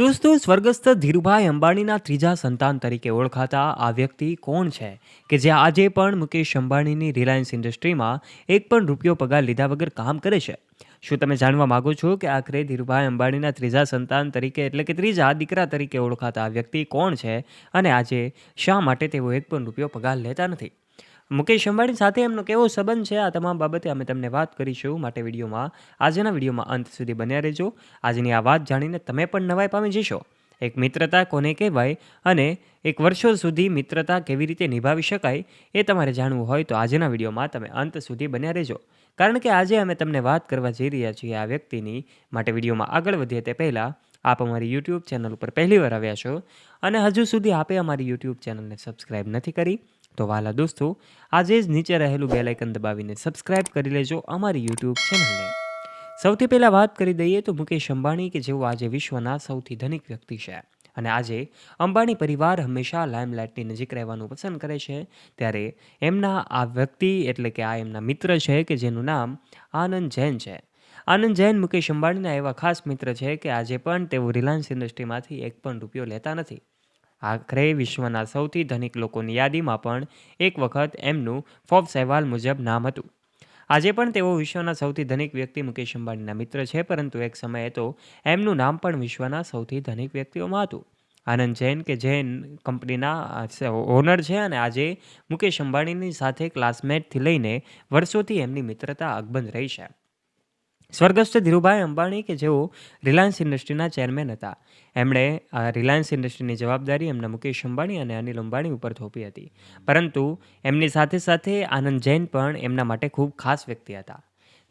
દોસ્તો, સ્વર્ગસ્થ ધીરુભાઈ અંબાણીના ત્રીજા સંતાન તરીકે ઓળખાતા આ વ્યક્તિ કોણ છે કે જે આજે પણ મુકેશ અંબાણીની રિલાયન્સ ઇન્ડસ્ટ્રીમાં એક પણ રૂપિયો પગાર લીધા વગર કામ કરે છે? શું તમે જાણવા માગો છો કે આખરે ધીરુભાઈ અંબાણીના ત્રીજા સંતાન તરીકે એટલે કે ત્રીજા દીકરા તરીકે ઓળખાતા આ વ્યક્તિ કોણ છે અને આજે શા માટે તેઓ એક પણ રૂપિયો પગાર લેતા નથી? મુકેશ અંબાણી સાથે એમનો કેવો સંબંધ છે, આ તમામ બાબતે અમે તમને વાત કરીશું. માટે આજના વિડીયોમાં અંત સુધી બન્યા રહેજો. આજની આ વાત જાણીને તમે પણ નવાઈ પામી જશો. એક મિત્રતા કોને કહેવાય અને એક વર્ષો સુધી મિત્રતા કેવી રીતે નિભાવી શકાય એ તમારે જાણવું હોય તો આજના વિડીયોમાં તમે અંત સુધી બન્યા રહેજો. કારણ કે આજે અમે તમને વાત કરવા જઈ રહ્યા છીએ આ વ્યક્તિની. માટે વિડીયોમાં આગળ વધીએ તે પહેલાં આપ અમારી યુટ્યુબ ચેનલ ઉપર પહેલીવાર આવ્યા છો અને હજુ સુધી આપે અમારી યુટ્યુબ ચેનલને સબસ્ક્રાઈબ નથી કરી તો વાલા દોસ્તો, આજે જ નીચે રહેલું બેલ આઇકન દબાવીને સબસ્ક્રાઇબ કરી લેજો અમારી યુટ્યુબ ચેનલને. સૌથી પહેલાં વાત કરી દઈએ તો મુકેશ અંબાણી, કે જેઓ આજે વિશ્વના સૌથી ધનિક વ્યક્તિ છે અને આજે અંબાણી પરિવાર હંમેશા લાઇમલાઇટની નજીક રહેવાનું પસંદ કરે છે, ત્યારે એમના આ વ્યક્તિ એટલે કે આ એમના મિત્ર છે કે જેનું નામ આનંદ જૈન છે. આનંદ જૈન મુકેશ અંબાણીના એવા ખાસ મિત્ર છે કે આજે પણ તેઓ રિલાયન્સ ઇન્ડસ્ટ્રીમાંથી એક પણ રૂપિયો લેતા નથી. આખરે વિશ્વના સૌથી ધનિક લોકોની યાદીમાં પણ એક વખત એમનું ફોર્બ્સ અહેવાલ મુજબ નામ હતું. આજે પણ તેઓ વિશ્વના સૌથી ધનિક વ્યક્તિ મુકેશ અંબાણીના મિત્ર છે, પરંતુ એક સમયે તો એમનું નામ પણ વિશ્વના સૌથી ધનિક વ્યક્તિઓમાં હતું. આનંદ જૈન, કે જૈન કંપનીના ઓનર છે અને આજે મુકેશ અંબાણીની સાથે ક્લાસમેટથી લઈને વર્ષોથી એમની મિત્રતા અકબંધ રહી છે. સ્વર્ગસ્થ ધીરુભાઈ અંબાણી, કે જેઓ રિલાયન્સ ઇન્ડસ્ટ્રીના ચેરમેન હતા, એમણે રિલાયન્સ ઇન્ડસ્ટ્રીની જવાબદારી એમના મુકેશ અંબાણી અને અનિલ અંબાણી ઉપર થોપી હતી. પરંતુ એમની સાથે સાથે આનંદ જૈન પણ એમના માટે ખૂબ ખાસ વ્યક્તિ હતા.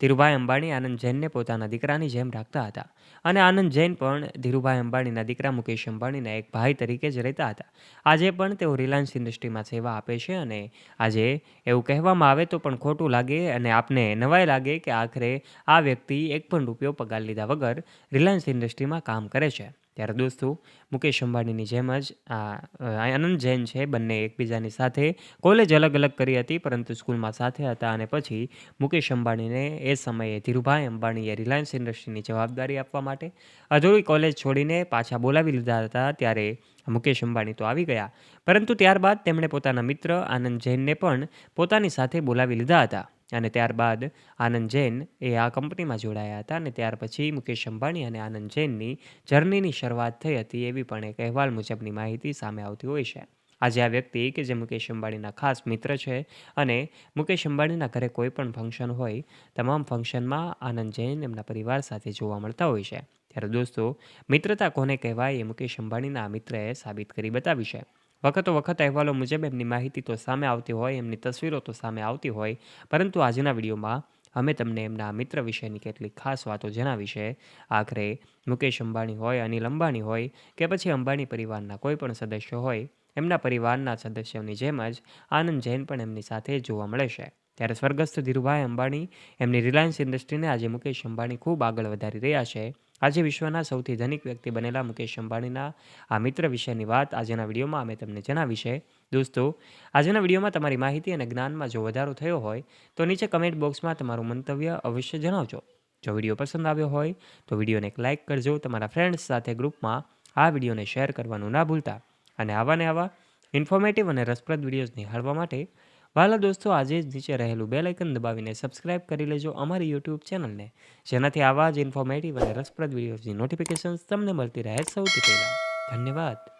ધીરુભાઈ અંબાણી આનંદ જૈનને પોતાના દીકરાની જેમ રાખતા હતા અને આનંદ જૈન પણ ધીરુભાઈ અંબાણીના દીકરા મુકેશ અંબાણીના એક ભાઈ તરીકે જ રહેતા હતા. આજે પણ તેઓ રિલાયન્સ ઇન્ડસ્ટ્રીમાં સેવા આપે છે અને આજે એવું કહેવામાં આવે તો પણ ખોટું લાગે અને આપને નવાઈ લાગે કે આખરે આ વ્યક્તિ એક પણ રૂપિયો પગાર લીધા વગર રિલાયન્સ ઇન્ડસ્ટ્રીમાં કામ કરે છે. ત્યારે દોસ્તો, મુકેશ અંબાણીની જેમ જ આનંદ જૈન છે, બંને એકબીજાની સાથે કોલેજ અલગ અલગ કરી હતી, પરંતુ સ્કૂલમાં સાથે હતા અને પછી મુકેશ અંબાણીને એ સમયે ધીરુભાઈ અંબાણીએ રિલાયન્સ ઇન્ડસ્ટ્રીની જવાબદારી આપવા માટે અધૂરી કોલેજ છોડીને પાછા બોલાવી લીધા હતા. ત્યારે મુકેશ અંબાણી તો આવી ગયા, પરંતુ ત્યારબાદ તેમણે પોતાના મિત્ર આનંદ જૈનને પણ પોતાની સાથે બોલાવી લીધા હતા અને ત્યારબાદ આનંદ જૈન એ આ કંપનીમાં જોડાયા હતા અને ત્યાર પછી મુકેશ અંબાણી અને આનંદ જૈનની જર્નીની શરૂઆત થઈ હતી, એવી પણ એક અહેવાલ મુજબની માહિતી સામે આવતી હોય છે. આજે આ વ્યક્તિ, કે જે મુકેશ અંબાણીના ખાસ મિત્ર છે અને મુકેશ અંબાણીના ઘરે કોઈ પણ ફંક્શન હોય, તમામ ફંક્શનમાં આનંદ જૈન એમના પરિવાર સાથે જોવા મળતા હોય છે. ત્યારે દોસ્તો, મિત્રતા કોને કહેવાય એ મુકેશ અંબાણીના આ મિત્રએ સાબિત કરી બતાવી છે. વખતો વખત અહેવાલો મુજબ એમની માહિતી તો સામે આવતી હોય, એમની તસવીરો તો સામે આવતી હોય, પરંતુ આજના વિડીયોમાં અમે તમને એમના મિત્ર વિશેની કેટલીક ખાસ વાતો જણાવી છે. આખરે મુકેશ અંબાણી હોય, અનિલ અંબાણી હોય કે પછી અંબાણી પરિવારના કોઈ પણ સદસ્યો હોય, એમના પરિવારના સદસ્યોની જેમ જ આનંદ જૈન પણ એમની સાથે જોવા મળે છે. ત્યારે સ્વર્ગસ્થ ધીરુભાઈ અંબાણી એમની રિલાયન્સ ઇન્ડસ્ટ્રીને આજે મુકેશ અંબાણી ખૂબ આગળ વધારી રહ્યા છે. આજે વિશ્વના સૌથી ધનિક વ્યક્તિ બનેલા મુકેશ અંબાણીના આ મિત્ર વિશેની વાત આજના વિડીયોમાં અમે તમને જણાવી છે. દોસ્તો, આજના વિડીયોમાં તમારી માહિતી અને જ્ઞાનમાં જો વધારો થયો હોય તો નીચે કમેન્ટ બોક્સમાં તમારું મંતવ્ય અવશ્ય જણાવજો. જો વિડીયો પસંદ આવ્યો હોય તો વિડીયોને એક લાઇક કરજો. તમારા ફ્રેન્ડ્સ સાથે ગ્રુપમાં આ વિડીયોને શેર કરવાનું ના ભૂલતા. અને આવા ઇન્ફોર્મેટિવ અને રસપ્રદ વિડીયોઝ નિહાળવા માટે વાલા દોસ્તો, આજે જ નીચે રહેલું બેલ આઇકન દબાવીને સબસ્ક્રાઇબ કરી લેજો અમારી યુટ્યુબ ચેનલને, જેનાથી આવા જ ઇન્ફોર્મેટિવ અને રસપ્રદ વિડીયોઝની નોટિફિકેશન્સ તમને મળતી રહે સૌથી પહેલાં. ધન્યવાદ.